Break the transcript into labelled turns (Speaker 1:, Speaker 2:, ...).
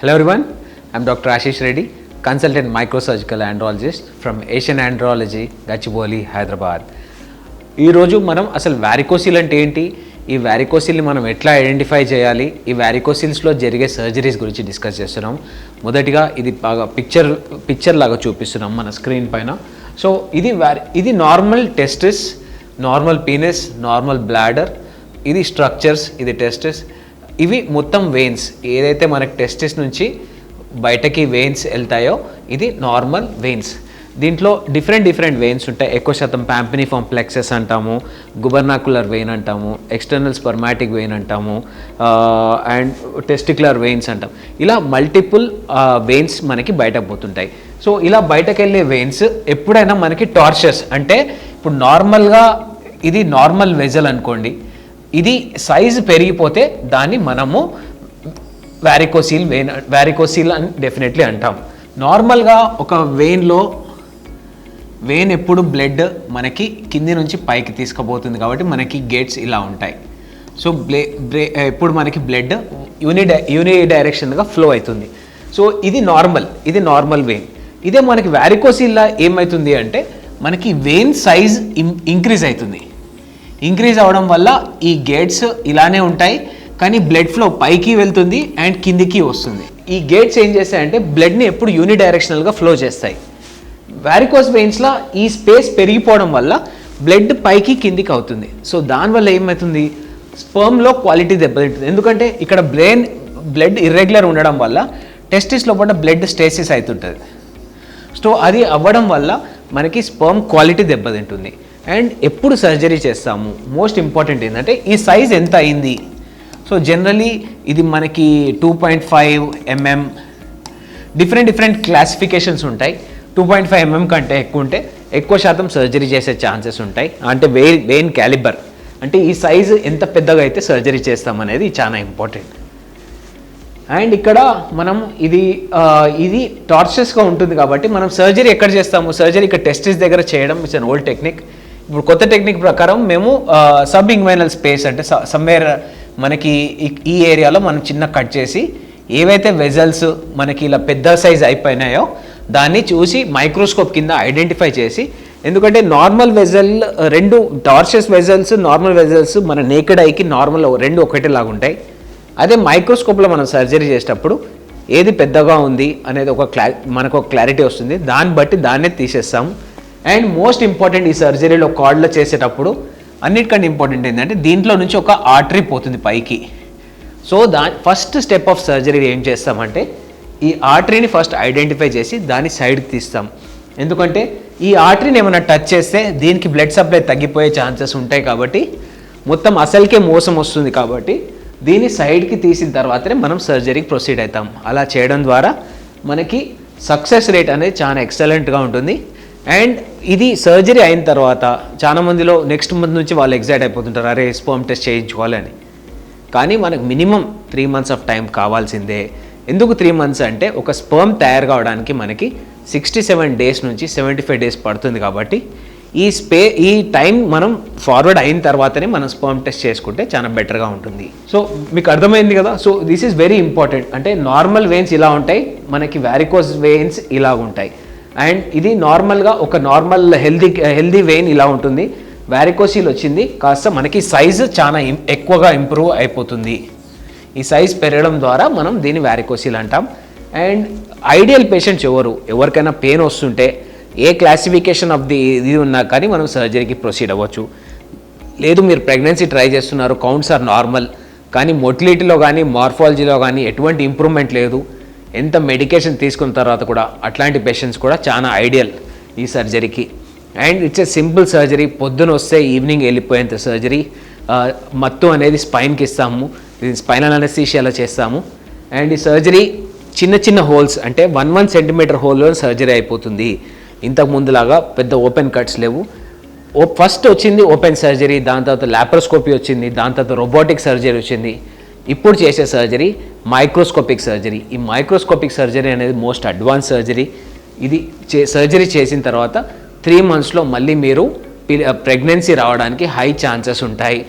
Speaker 1: Hello everyone, I'm Dr. Ashish Reddy, consultant microsurgical andrologist from Asian Andrology, Gachibowli, Hyderabad. ఈ రోజు మనం అసలు varicocele అంటే ఏంటి, ఈ వారికోసిల్ని మనం ఎట్లా ఐడెంటిఫై చేయాలి, ఈ వారికోసిల్స్లో జరిగే సర్జరీస్ గురించి డిస్కస్ చేస్తున్నాం. మొదటిగా ఇది బాగా పిక్చర్ లాగా చూపిస్తున్నాం మన స్క్రీన్ పైన. సో ఇది normal testis, normal penis, normal bladder, ఇది స్ట్రక్చర్స్, ఇది టెస్టిస్, ఇవి మొత్తం వెయిన్స్. ఏదైతే మనకి టెస్టిస్ నుంచి బయటకి వెయిన్స్ వెళ్తాయో ఇది నార్మల్ వెయిన్స్. దీంట్లో డిఫరెంట్ వెయిన్స్ ఉంటాయి. ఎక్కువ శాతం ప్యాంపినిఫామ్ ప్లెక్సెస్ అంటాము, గుబర్నాకులర్ వెయిన్ అంటాము, ఎక్స్టర్నల్ స్పర్మాటిక్ వెయిన్ అంటాము, అండ్ టెస్టిక్యులర్ వెయిన్స్ అంటాం. ఇలా మల్టిపుల్ వెయిన్స్ మనకి బయటకు పోతుంటాయి. సో ఇలా బయటకు వెళ్ళే వెయిన్స్ ఎప్పుడైనా మనకి టార్షస్, అంటే ఇప్పుడు నార్మల్గా ఇది నార్మల్ వెజల్ అనుకోండి, ఇది సైజు పెరిగిపోతే దాన్ని మనము వారికోసిల్ అని డెఫినెట్లీ అంటాం. నార్మల్గా ఒక వెయిన్ ఎప్పుడు బ్లడ్ మనకి కింది నుంచి పైకి తీసుకుపోతుంది కాబట్టి మనకి గేట్స్ ఇలా ఉంటాయి. సో ఎప్పుడు మనకి బ్లడ్ యూని డైరెక్షన్గా ఫ్లో అవుతుంది. సో ఇది నార్మల్ వెయిన్. ఇదే మనకి వారికోసిల్లా ఏమవుతుంది అంటే మనకి వెయిన్ సైజ్ ఇంక్రీజ్ అవుతుంది. ఇంక్రీజ్ అవ్వడం వల్ల ఈ గేట్స్ ఇలానే ఉంటాయి, కానీ బ్లడ్ ఫ్లో పైకి వెళ్తుంది అండ్ కిందికి వస్తుంది. ఈ గేట్స్ ఏం చేస్తాయంటే బ్లడ్ని ఎప్పుడు యూని డైరెక్షనల్గా ఫ్లో చేస్తాయి. వారికోస్ వెయిన్స్లో ఈ స్పేస్ పెరిగిపోవడం వల్ల బ్లడ్ పైకి కిందికి అవుతుంది. సో దానివల్ల ఏమవుతుంది, స్పర్మ్లో క్వాలిటీ దెబ్బతింటుంది. ఎందుకంటే ఇక్కడ బ్లడ్ ఇర్రెగ్యులర్ ఉండడం వల్ల టెస్టిస్ లోపల బ్లడ్ స్టేసిస్ అవుతుంటుంది. సో అది అవ్వడం వల్ల మనకి స్పర్మ్ క్వాలిటీ దెబ్బతింటుంది. అండ్ ఎప్పుడు సర్జరీ చేస్తాము, మోస్ట్ ఇంపార్టెంట్ ఏంటంటే ఈ సైజ్ ఎంత అయింది. సో జనరలీ ఇది మనకి 2.5 mm, డిఫరెంట్ క్లాసిఫికేషన్స్ ఉంటాయి. 2.5 mm కంటే ఎక్కువ ఉంటే ఎక్కువ శాతం సర్జరీ చేసే ఛాన్సెస్ ఉంటాయి. అంటే వెయిన్ క్యాలిబర్, అంటే ఈ సైజు ఎంత పెద్దగా అయితే సర్జరీ చేస్తాం అనేది చాలా ఇంపార్టెంట్. అండ్ ఇక్కడ మనం ఇది టార్చర్స్గా ఉంటుంది కాబట్టి మనం సర్జరీ ఎక్కడ చేస్తాము, సర్జరీ ఇక్కడ టెస్టిస్ దగ్గర చేయడం ఇట్స్ అన్ ఓల్డ్ టెక్నిక్. ఇప్పుడు కొత్త టెక్నిక్ ప్రకారం మేము సబ్ ఇంగ్వైనల్ స్పేస్, అంటే సమ్వేర్ మనకి ఈ ఏరియాలో మనం చిన్న కట్ చేసి ఏవైతే వెజల్స్ మనకి ఇలా పెద్ద సైజ్ అయిపోయినాయో దాన్ని చూసి మైక్రోస్కోప్ కింద ఐడెంటిఫై చేసి, ఎందుకంటే నార్మల్ వెజల్ రెండు టార్షస్ వెజల్స్, నార్మల్ వెజల్స్ మన నేకెడ్ ఐకి నార్మల్ రెండు ఒకటేలాగా ఉంటాయి. అదే మైక్రోస్కోప్లో మనం సర్జరీ చేసేటప్పుడు ఏది పెద్దగా ఉంది అనేది మనకు ఒక క్లారిటీ వస్తుంది. దాన్ని బట్టి దాన్నే తీసేస్తాము. అండ్ మోస్ట్ ఇంపార్టెంట్, ఈ సర్జరీలో కార్డ్లో చేసేటప్పుడు అన్నిటికంటే ఇంపార్టెంట్ ఏంటంటే దీంట్లో నుంచి ఒక ఆర్టరీ పోతుంది పైకి. So first step of surgery ఏం చేస్తామంటే ఈ ఆర్టరీని ఫస్ట్ ఐడెంటిఫై చేసి దాన్ని సైడ్కి తీస్తాం. ఎందుకంటే ఈ ఆర్టరీని ఏమైనా టచ్ చేస్తే దీనికి బ్లడ్ సప్లై తగ్గిపోయే ఛాన్సెస్ ఉంటాయి కాబట్టి మొత్తం అసలుకే మోసం వస్తుంది. కాబట్టి దీన్ని సైడ్కి తీసిన తర్వాతనే మనం సర్జరీకి ప్రొసీడ్ అవుతాం. అలా చేయడం ద్వారా మనకి సక్సెస్ రేట్ అనేది చాలా ఎక్సలెంట్గా ఉంటుంది. అండ్ ఇది సర్జరీ అయిన తర్వాత చాలా మందిలో నెక్స్ట్ మంత్ నుంచి వాళ్ళు ఎగ్జైట్ అయిపోతుంటారు, అరే స్పర్మ్ టెస్ట్ చేయించుకోవాలని. కానీ మనకు మినిమం 3 months ఆఫ్ టైం కావాల్సిందే. ఎందుకు 3 months అంటే ఒక స్పర్మ్ తయారు కావడానికి మనకి 67 days నుంచి 75 days పడుతుంది. కాబట్టి ఈ టైం మనం ఫార్వర్డ్ అయిన తర్వాతనే మనం స్పర్మ్ టెస్ట్ చేసుకుంటే చాలా బెటర్గా ఉంటుంది. సో మీకు అర్థమైంది కదా. So this is very important. అంటే నార్మల్ వెయిన్స్ ఇలా ఉంటాయి, మనకి వారికోస్ వెయిన్స్ ఇలా ఉంటాయి. అండ్ ఇది నార్మల్గా ఒక నార్మల్ హెల్దీ వెయిన్ ఇలా ఉంటుంది. వారికోసిల్ వచ్చింది కాస్త మనకి సైజు చాలా ఎక్కువగా ఇంప్రూవ్ అయిపోతుంది. ఈ సైజ్ పెరగడం ద్వారా మనం దీన్ని వారికోసిల్ అంటాం. అండ్ ఐడియల్ పేషెంట్స్ ఎవరికైనా పెయిన్ వస్తుంటే ఏ క్లాసిఫికేషన్ ఆఫ్ ఇది ఉన్నా కానీ మనం సర్జరీకి ప్రొసీడ్ అవ్వచ్చు. లేదు మీరు ప్రెగ్నెన్సీ ట్రై చేస్తున్నారు, కౌంట్స్ ఆర్ నార్మల్, కానీ మొటిలిటీలో కానీ మార్ఫాలజీలో కానీ ఎటువంటి ఇంప్రూవ్మెంట్ లేదు, ఎంత మెడికేషన్ తీసుకున్న తర్వాత కూడా అట్లాంటి పేషెంట్స్ కూడా చాలా ఐడియల్ ఈ సర్జరీకి. And it's a simple surgery, పొద్దున వస్తే ఈవినింగ్ వెళ్ళిపోయేంత సర్జరీ. మత్తు అనేది స్పైన్కి ఇస్తాము, ఇది స్పైనల్ అనెస్థీషియాలో చేస్తాము. అండ్ ఈ సర్జరీ చిన్న హోల్స్, అంటే 1 centimeter హోల్లో సర్జరీ అయిపోతుంది. ఇంతకు ముందులాగా పెద్ద ఓపెన్ కట్స్ లేవు. ఫస్ట్ వచ్చింది ఓపెన్ సర్జరీ, దాని తర్వాత లాప్రోస్కోపీ వచ్చింది, దాని తర్వాత రోబోటిక్ సర్జరీ వచ్చింది. ఇప్పుడు చేసే సర్జరీ మైక్రోస్కోపిక్ సర్జరీ. ఈ మైక్రోస్కోపిక్ సర్జరీ అనేది మోస్ట్ అడ్వాన్స్ సర్జరీ. ఇది సర్జరీ చేసిన తర్వాత 3 monthsలో మళ్ళీ మీరు ప్రెగ్నెన్సీ రావడానికి హై ఛాన్సెస్ ఉంటాయి.